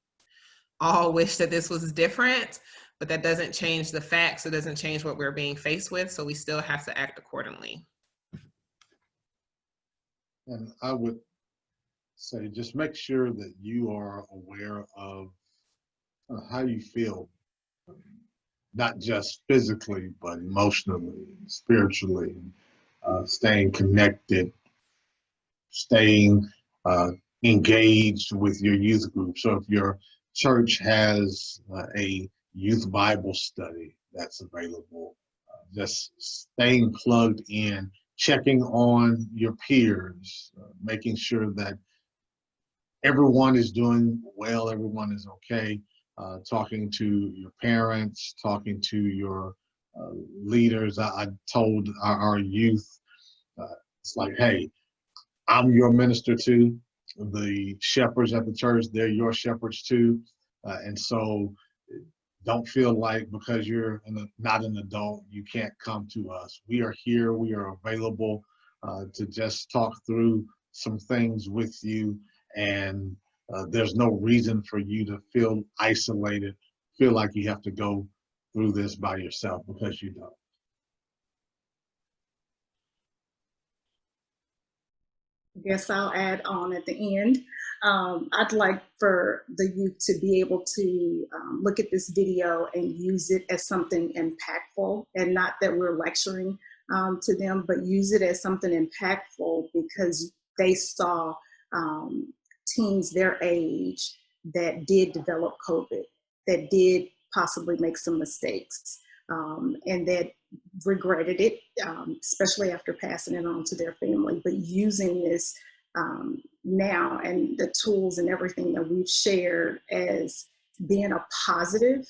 all wish that this was different, but that doesn't change the facts. It doesn't change what we're being faced with. So we still have to act accordingly. And I would say just make sure that you are aware of how you feel, not just physically, but emotionally, spiritually, staying connected, staying engaged with your youth group. So if your church has a youth Bible study that's available, just staying plugged in, checking on your peers, making sure that everyone is doing well, everyone is okay, talking to your parents, talking to your leaders. I told our youth, it's like, hey, I'm your minister too. The shepherds at the church, they're your shepherds too. And so don't feel like because you're not an adult, you can't come to us. We are here, we are available to just talk through some things with you. And there's no reason for you to feel isolated, feel like you have to go through this by yourself, because you don't. I guess I'll add on at the end. I'd like for the youth to be able to look at this video and use it as something impactful, and not that we're lecturing to them, but use it as something impactful because they saw teens their age that did develop COVID, that did possibly make some mistakes, and that regretted it, especially after passing it on to their family. But using this now and the tools and everything that we've shared as being a positive,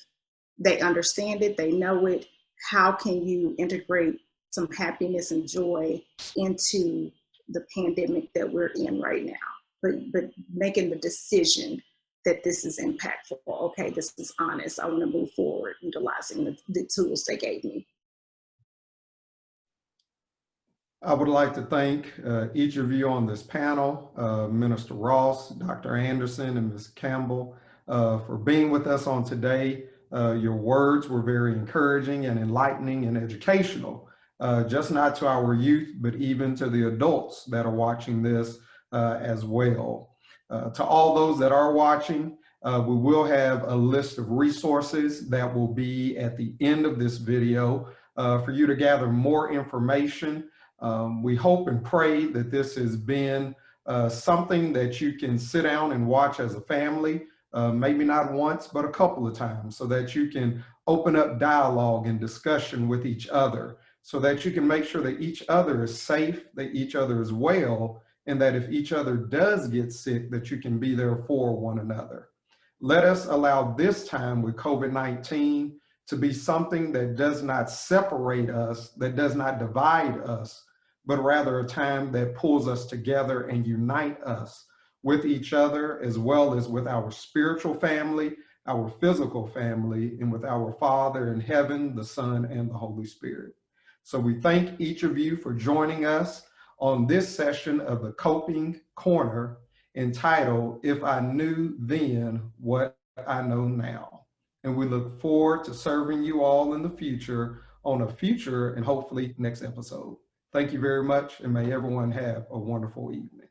they understand it, they know it. How can you integrate some happiness and joy into the pandemic that we're in right now? But making the decision that this is impactful. Okay, this is honest. I want to move forward utilizing the tools they gave me. I would like to thank each of you on this panel, Minister Ross, Dr. Anderson, and Ms. Campbell, for being with us on today. Your words were very encouraging and enlightening and educational, just not to our youth, but even to the adults that are watching this as well. To all those that are watching, we will have a list of resources that will be at the end of this video for you to gather more information. We hope and pray that this has been something that you can sit down and watch as a family, maybe not once, but a couple of times, so that you can open up dialogue and discussion with each other, so that you can make sure that each other is safe, that each other is well, and that if each other does get sick, that you can be there for one another. Let us allow this time with COVID-19 to be something that does not separate us, that does not divide us, but rather a time that pulls us together and unite us with each other, as well as with our spiritual family, our physical family, and with our Father in heaven, the Son, and the Holy Spirit. So we thank each of you for joining us on this session of the Coping Corner, entitled, If I Knew Then What I Know Now. And we look forward to serving you all in the future on a future and hopefully next episode. Thank you very much, and may everyone have a wonderful evening.